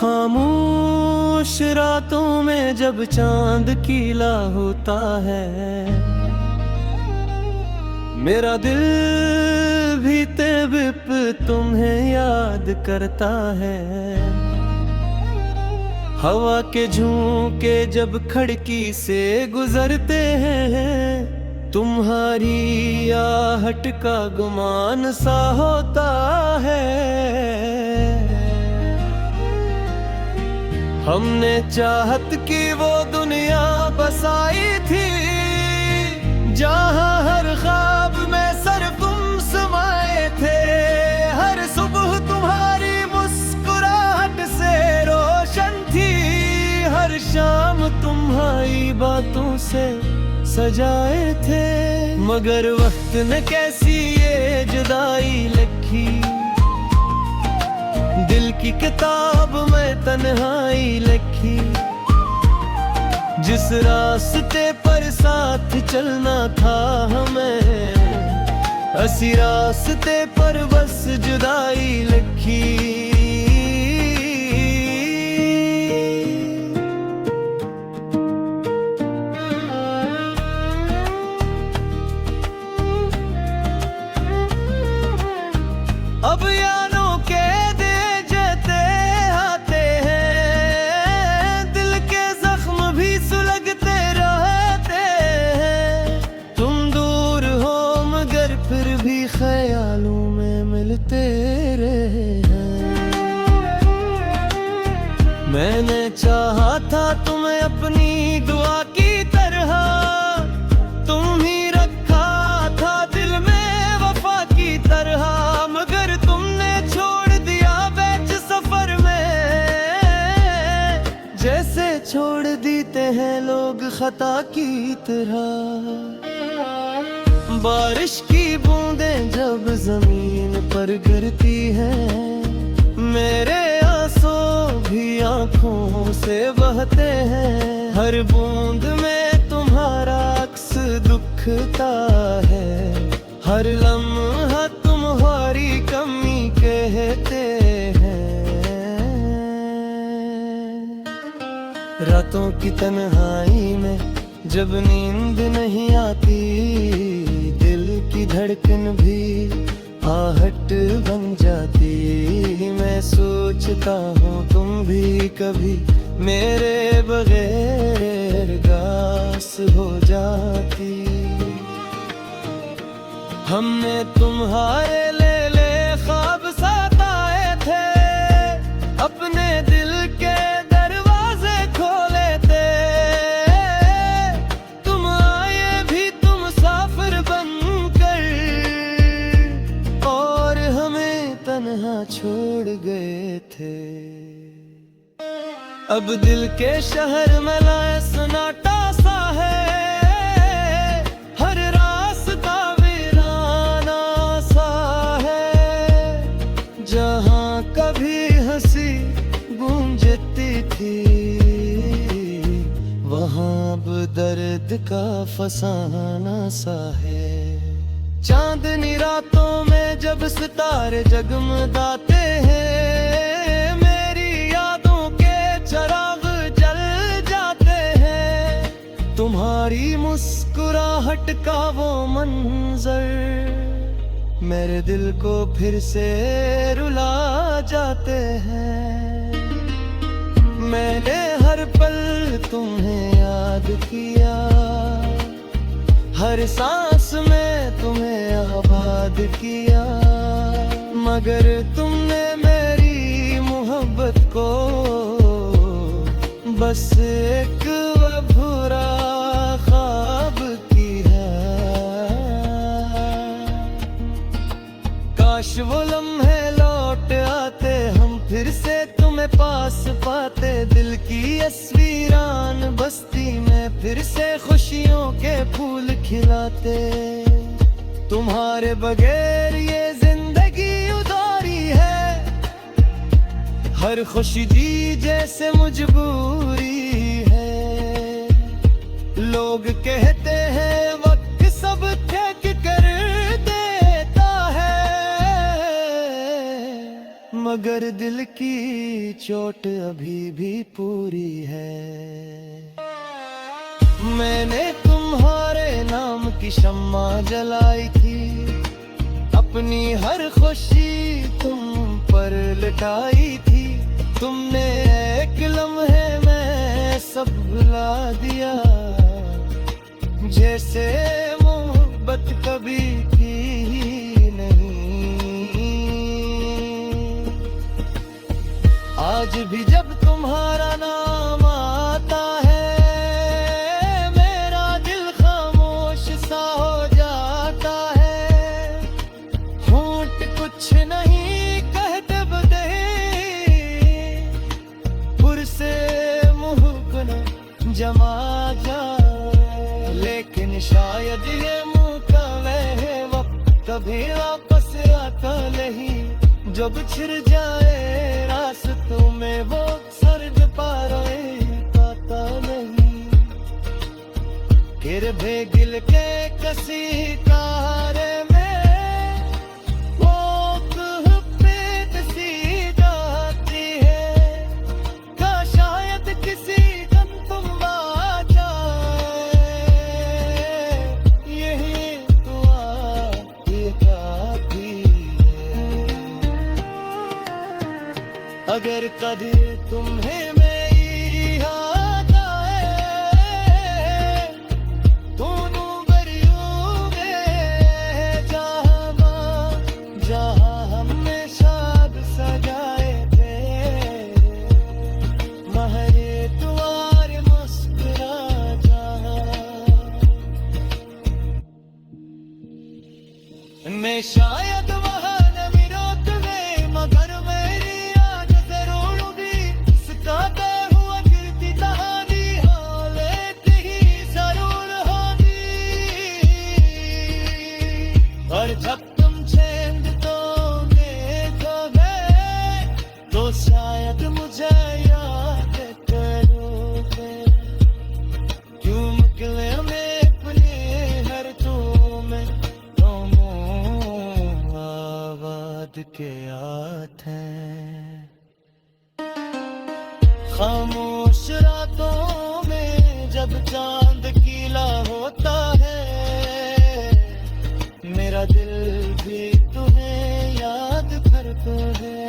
खामोश रातों में जब चांद कीला होता है, मेरा दिल भी तेबिप तुम्हें याद करता है। हवा के झोंके जब खिड़की से गुजरते हैं, तुम्हारी आहट का गुमान सा होता है। हमने चाहत की वो दुनिया बसाई थी, जहां हर ख्वाब में सर तुम समाए थे। हर सुबह तुम्हारी मुस्कुराहट से रोशन थी, हर शाम तुम्हारी बातों से सजाए थे। मगर वक्त ने कैसी ये जुदाई लिखी, दिल की किताब में तन्हाई लिखी। जिस रास्ते पर साथ चलना था हमें, उसी रास्ते पर बस जुदाई लिखी। अब यानों के दे जते आते हैं, दिल के जख्म भी सुलगते रहते हैं। तुम दूर हो मगर फिर भी ख्यालों में मिलते रहे हैं। मैंने चाहा था तुम्हें अपनी दुआ की तरह, तुम ही रखा था दिल में वफा की तरह। मगर तुमने छोड़ दिया बैच सफर में, जैसे छोड़ देते हैं लोग खता की तरह। बारिश की बूंदें जब जमीन पर गिरती हैं, मेरे आंसू भी आंखों से बहते हैं। हर बूंद में तुम्हारा अक्स दुखता है, हर लम्हा तुम्हारी कमी कहते हैं। रातों की तन्हाई में जब नींद नहीं आती, दिल की धड़कन भी आहट बन जाती। मैं सोचता हूँ तुम भी कभी मेरे बगैर गास हो जाती। हमने तुम्हारे ले ख्वाब सताए थे, अपने दिल के दरवाजे खोले थे। तुम आए भी तुम साफिर बनकर, और हमें तन्हा छोड़ गए थे। अब दिल के शहर में लाए सन्नाटा सा है, हर रास्ता वीराना सा है। जहाँ कभी हंसी गूंजती थी, वहाँ अब दर्द का फसाना सा है। चांदनी रातों में जब सितारे जगमगाते हैं, मेरी यादों के चिराग जल जाते हैं। तुम्हारी मुस्कुराहट का वो मंजर मेरे दिल को फिर से रुला जाते हैं। मैंने हर पल तुम्हें याद किया, हर सांस में तुम्हें आबाद किया। मगर तुमने मेरी मोहब्बत को बस एक अधूरा ख्वाब किया। काश वो लम्हे लौट आते, हम फिर से तुम्हें पास पाते। दिल की इस वीरान बस्ती में फिर से खुशियों के फूल खिलाते। तुम्हारे बगैर ये जिंदगी उदारी है, हर खुशी जी जैसे मजबूरी है। लोग कहते हैं वक्त सब ठीक कर देता है, मगर दिल की चोट अभी भी पूरी है। मैंने तुम्हारे नाम की शम्मा जलाई थी, अपनी हर खुशी तुम पर लुटाई थी। तुमने एक लम्हे में सब भुला दिया, जैसे मोहब्बत कभी की ही नहीं। आज भी जब तुम्हारा नाम आता है, मेरा दिल खामोश सा हो जाता है। होंठ कुछ नहीं कहते बदे, पुर से मुँह को न जमा जाए। लेकिन शायद ये मुँह का वह वक्त कभी वापस आता नहीं, जब छिड़ जाए रास्तों में वो सर्द पारे पाता नहीं। फिर भी दिल के कसी कारे में वो प्रीत सी जाती है। का शायद किसी दम तुम आ जाए, यही दुआ ये काफी है। अगर कभी तुम्हें मेरी याद आए, दोनों बरियोगे जहाँ हमने शाद सजाए थे। महरे द्वार मुस्कुरा जहाँ, मैं शायद वहाँ न मिलोत में, मगर मेरी याद जरूर होगी। सिताते हुआ गिरती कहानी हालत ही जरूर होगी। और जब तुम चैन दोगे तो शायद मुझे याद करोगे। क्यों निकले हमें अपने हर तो में आबाद के हाथ हैं। खामोश रातों में जब चांद कीला होता है, मेरा दिल भी तुम्हें याद करता है।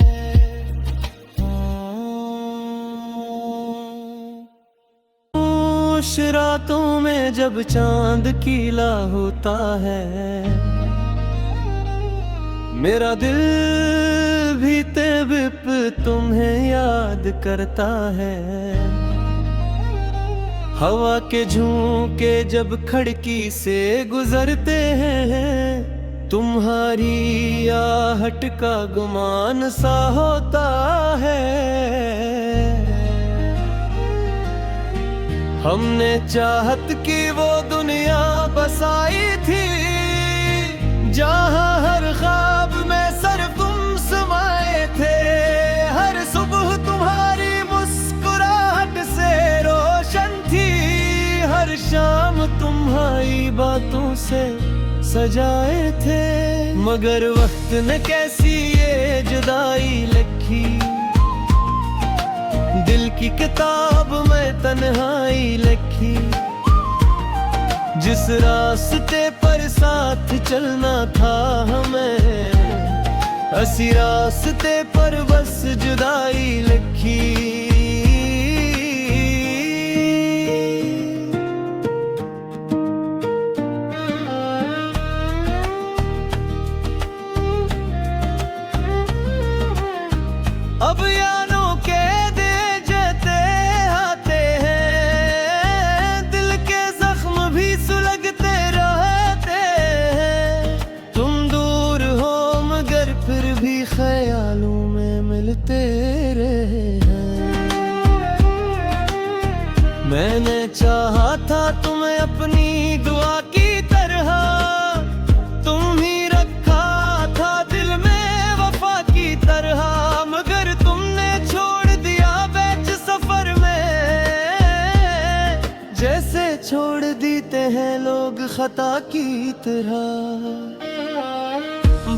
खामोश रातों में जब चांद कीला होता है, मेरा दिल भी तेबिप तुम्हें याद करता है। हवा के झोंके जब खिड़की से गुजरते हैं, तुम्हारी आहट का गुमान सा होता है। हमने चाहत की वो दुनिया बसाई थी, जहाँ हर ख्वाब में सर तुम समाए थे। हर सुबह तुम्हारी मुस्कुराहट से रोशन थी, हर शाम तुम्हारी बातों से सजाए थे। मगर वक्त ने कैसी ये जुदाई लिखी, दिल की किताब में तन्हाई लिखी। जिस रास्ते पर साथ चलना था हमें, उसी रास्ते पर बस जुदाई लिखी। अब यानों के दे जते आते हैं, दिल के जख्म भी सुलगते रहते हैं। तुम दूर हो मगर फिर भी ख्यालों में मिलते रहे हैं। मैंने चाहा था तुम्हें अपनी दुआ की तरह, तुम ही रखा था दिल में वफा की तरह। मगर तुमने छोड़ दिया बैच सफर में, जैसे छोड़ देते हैं लोग खता की तरह।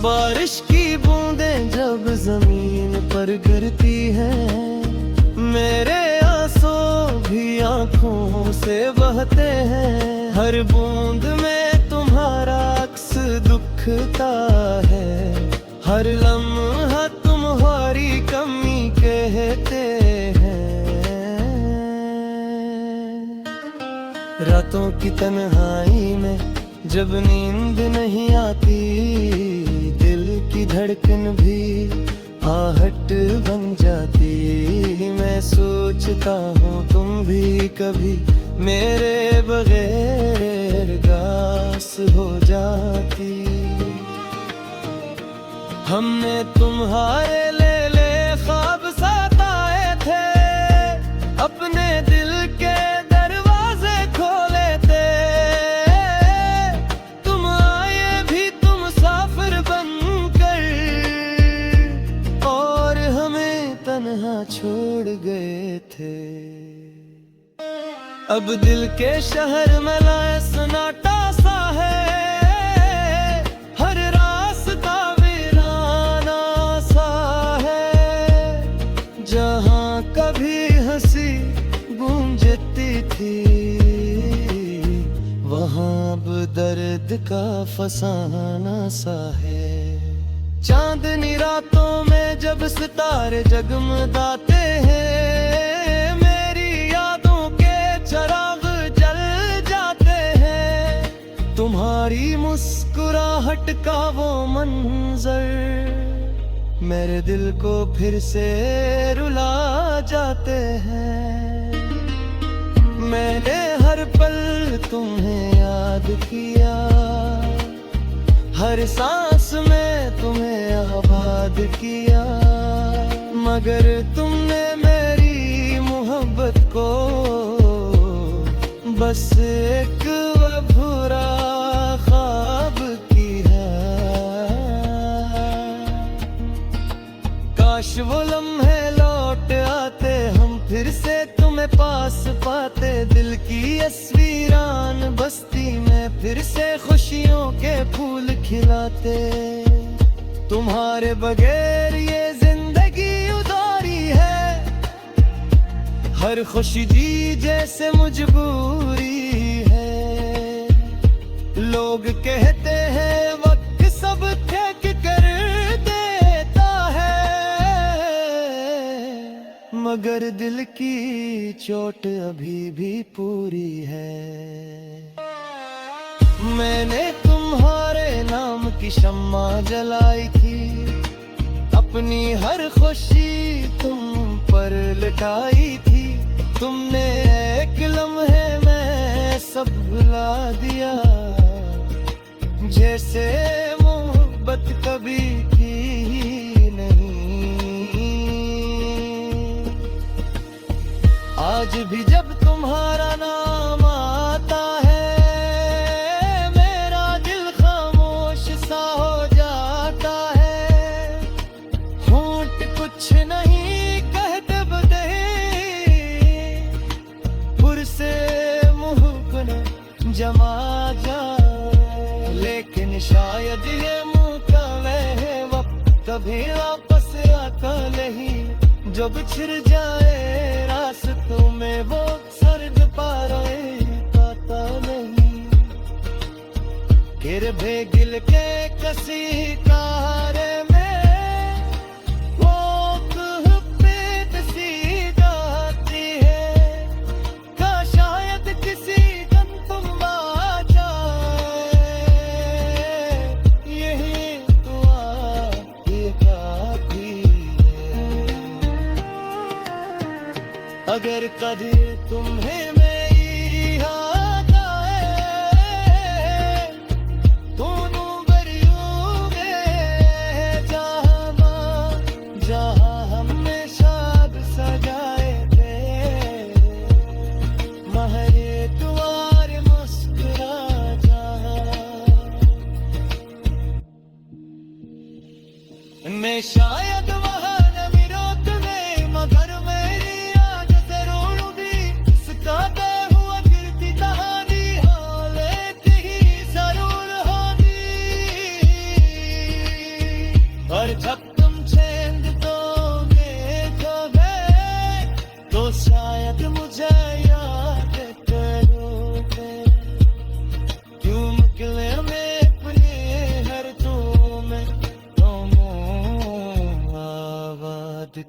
बारिश की बूंदें जब जमीन पर गिरती हैं, मेरे आंसू भी आंखों से बहते हैं। हर बूंद में तुम्हारा अक्स दुखता है, हर लम्हा तुम्हारी कमी कहते हैं। रातों की तन्हाई में जब नींद नहीं आती, दिल की धड़कन भी आहट बन जाती। मैं सोचता हूँ तुम भी कभी मेरे बगैर गास हो जाती। हमने तुम्हारे ले ख्वाब सताए थे, अपने दिल के दरवाजे खोले थे। तुम आए भी तुम मुसाफिर बनकर, और हमें तन्हा छोड़ गए थे। अब दिल के शहर में लाए सन्नाटा सा है, हर रास्ता वीराना सा है। जहाँ कभी हंसी गूंजती थी, वहाँ अब दर्द का फसाना सा है। चांदनी रातों में जब सितारे जगमगाते हैं, मेरी यादों के चिराग जल जाते हैं। तुम्हारी मुस्कुराहट का वो मंजर मेरे दिल को फिर से रुला जाते हैं। मैंने हर पल तुम्हें याद किया, हर सांस में तुम्हें आबाद किया, मगर तुमने मेरी मोहब्बत को बस एक अधूरा ख्वाब किया। काश वो लम्हे लौट आते, हम फिर से तुम्हें पास पाते। दिल की अस्वीरान बस्ती में फिर से खुशियों के फूल खिलाते। तुम्हारे बगैर ये जिंदगी उदारी है, हर खुशी दी जैसे मजबूरी है। लोग कहते हैं वक्त सब ठीक कर देता है, मगर दिल की चोट अभी भी पूरी है। मैंने तुम्हारे नाम की शम्मा जलाई थी, अपनी हर खुशी तुम पर लुटाई थी। तुमने एक लम्हे में सब भुला दिया, जैसे मोहब्बत कभी की ही नहीं। आज भी जब तुम्हारा नाम आता है, मेरा दिल खामोश सा हो जाता है। होंठ कुछ नहीं कहते बदे, पुरसे मुँह को न जमा जाए। लेकिन शायद ये मुँह का वह वक्त कभी वापस आता नहीं, जो बिछड़ जाए रास्तों में वो सर्द पारे पाता नहीं। गिर भेगिल के कसी कारे में वो पेट सी जाती है। का शायद किसी दिन तुम आ जाए, यही दुआ ये काफी है। अगर कभी तुम्हें मेरी याद आए, दोनों बरियों में जहाँ हमने शाद सजाए थे, महरे द्वार मुस्कुरा जहाँ। मैं शायद वहाँ न मिलो तुम्हें, मगर मेरी याद जरूर भी इसका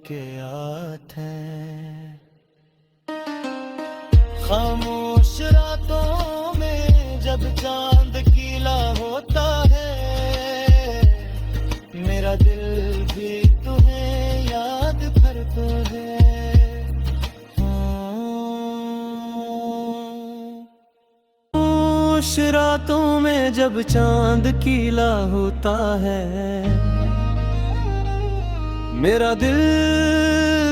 के हाथ हैं। खामोश रातों में जब चांद कीला होता है, मेरा दिल भी तुम्हें याद करता है। खामोश रातों में जब चांद कीला होता है, मेरा दिल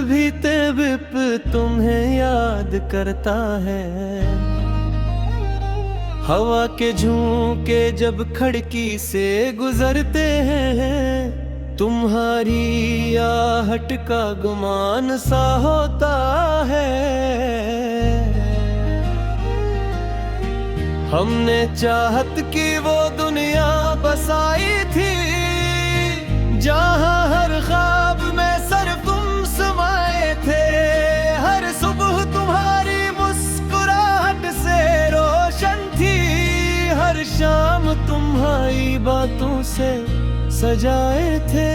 भी तेबिप तुम्हें याद करता है। हवा के झोंके जब खिड़की से गुजरते हैं, तुम्हारी आहट का गुमान सा होता है। हमने चाहत की वो दुनिया बसाई थी, जहाँ हर ख्वाब में सर तुम समाए थे। हर सुबह तुम्हारी मुस्कुराहट से रोशन थी, हर शाम तुम्हारी बातों से सजाए थे।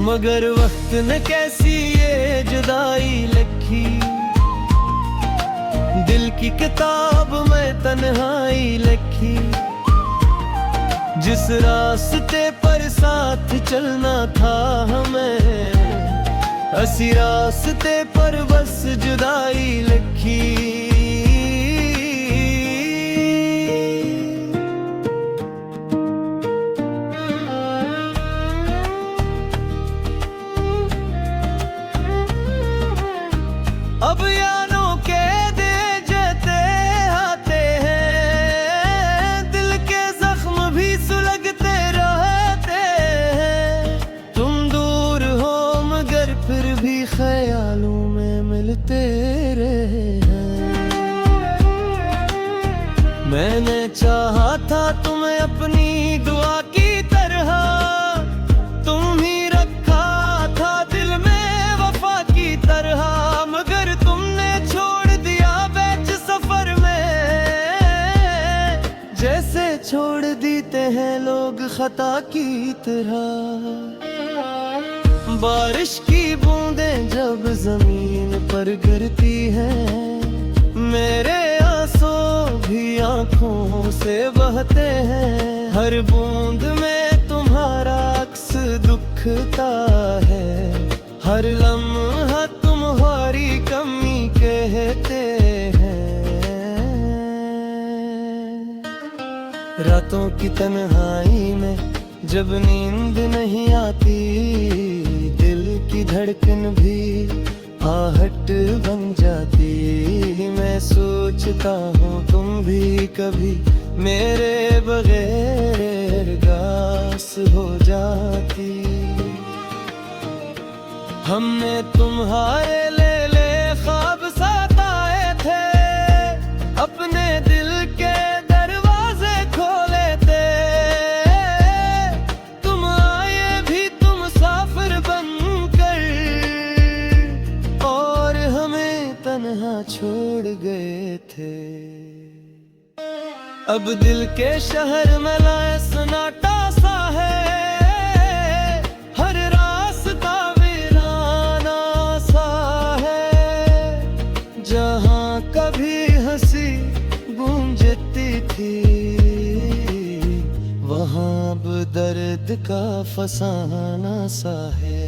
मगर वक्त ने कैसी ये जुदाई लिखी, दिल की किताब में तन्हाई लिखी। जिस रास्ते पर साथ चलना था हमें, उसी रास्ते पर बस जुदाई लिखी। अब यानों के दे जते आते हैं, दिल के जख्म भी सुलगते रहते हैं। तुम दूर हो मगर फिर भी ख्यालों में मिलते रहे हैं। मैंने चाहा था तुम्हें अपनी दुआ की तरह, तुम ही रखा था दिल में वफा की तरह। मगर तुमने छोड़ दिया बीच सफर में, जैसे छोड़ देते हैं लोग खता की तरह। बारिश की बूंदें जब जमीन पर गिरती हैं, मेरे आंसू भी आंखों से बहते हैं। हर बूंद में तुम्हारा अक्स दुखता है, हर लम्हा तुम्हारी कमी कहते हैं। रातों की तन्हाई में जब नींद नहीं आती, दिल की धड़कन भी आहट बन जाती। मैं सोचता हूँ तुम भी कभी मेरे बगैर गास हो जाती। हमने तुम्हारे ले ख्वाब सताए थे, अपने दिल के दरवाजे खोले थे। तुम आए भी तुम साफिर बनकर, और हमें तन्हा छोड़ गए थे। अब दिल के शहर में लाए सन्नाटा सा है, हर रास्ता वीराना सा है। जहाँ कभी हंसी गूंजती थी, वहाँ अब दर्द का फसाना सा है।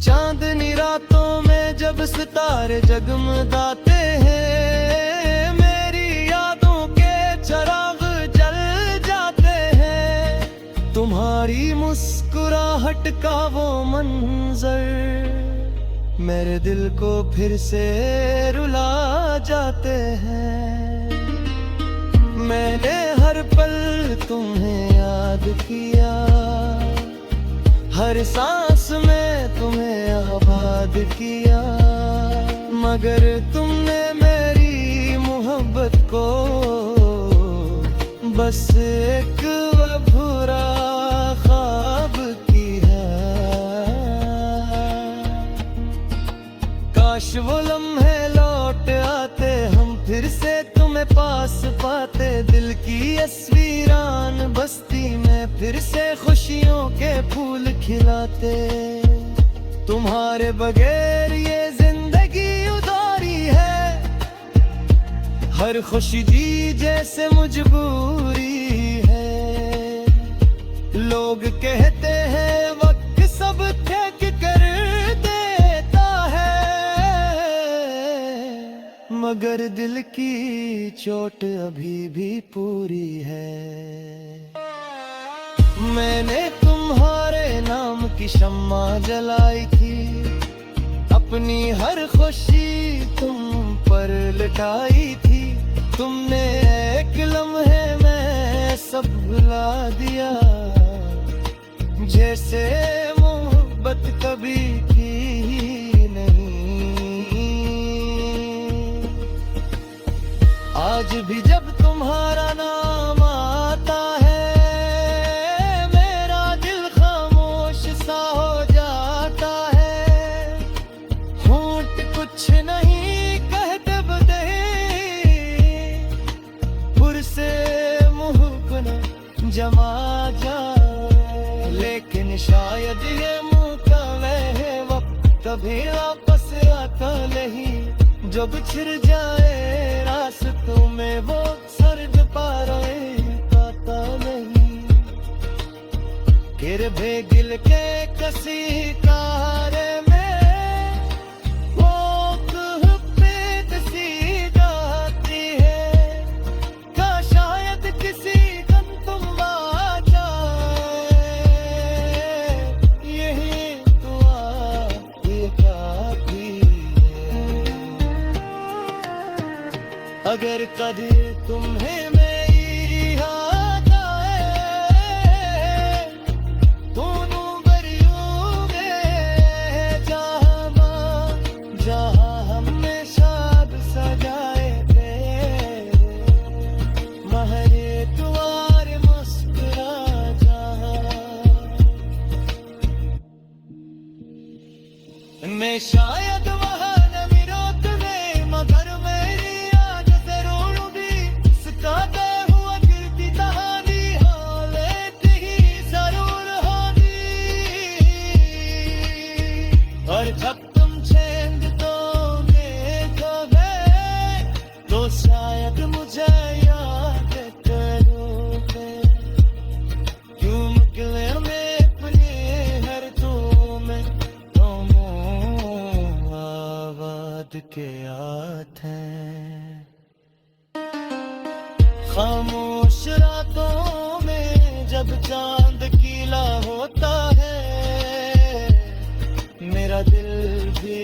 चांदनी रातों में जब सितारे जगमगाते हैं, मेरी यादों के चिराग जल जाते हैं। तुम्हारी मुस्कुराहट का वो मंजर मेरे दिल को फिर से रुला जाते हैं। मैंने हर पल तुम्हें याद किया, हर सांस में तुम्हें आबाद किया। मगर तुमने मेरी मोहब्बत को बस एक अधूरा ख्वाब किया। काश वो लम्हे लौट आते, हम फिर से तुम्हें पास पाते। दिल की अस्वीरान बस्ती में फिर से खुशियों के फूल खिलाते। तुम्हारे बगैर ये जिंदगी उदारी है, हर खुशी जी जैसे मजबूरी है। लोग कहते हैं वक्त सब ठीक कर देता है, मगर दिल की चोट अभी भी पूरी है। मैंने तुम्हारे नाम की शम्मा जलाई थी, अपनी हर खुशी तुम पर लुटाई थी। तुमने एक लम्हे में सब भुला दिया, जैसे मोहब्बत कभी की ही नहीं। आज भी जब तुम्हारा नाम आता है, कुछ नहीं कहते बदे पुरसे मुँह न जमा जाए, लेकिन शायद ये मुँह का वह वक्त कभी वापस आता नहीं। जो बिछड़ जाए रास्तों में वो सर्द पारे पाता नहीं। गिर भे गिल के कसी कारे में अगर कभी तुम्हें मेरी याद आए, दोनों बरियों में जहाँ हमने शाद सजाए थे, महरे द्वार मुस्कुरा जहाँ मैं शायद वहाँ न मिलो तुम्हें, मगर मेरी और जब तुम चैन दोगे कभी, तो शायद मुझे याद करोगे। क्यों निकले में अपने हर तुम्हें आबाद के याद हैं। खामोश रातों में जब चांद कीला होता है, मेरा दिल भी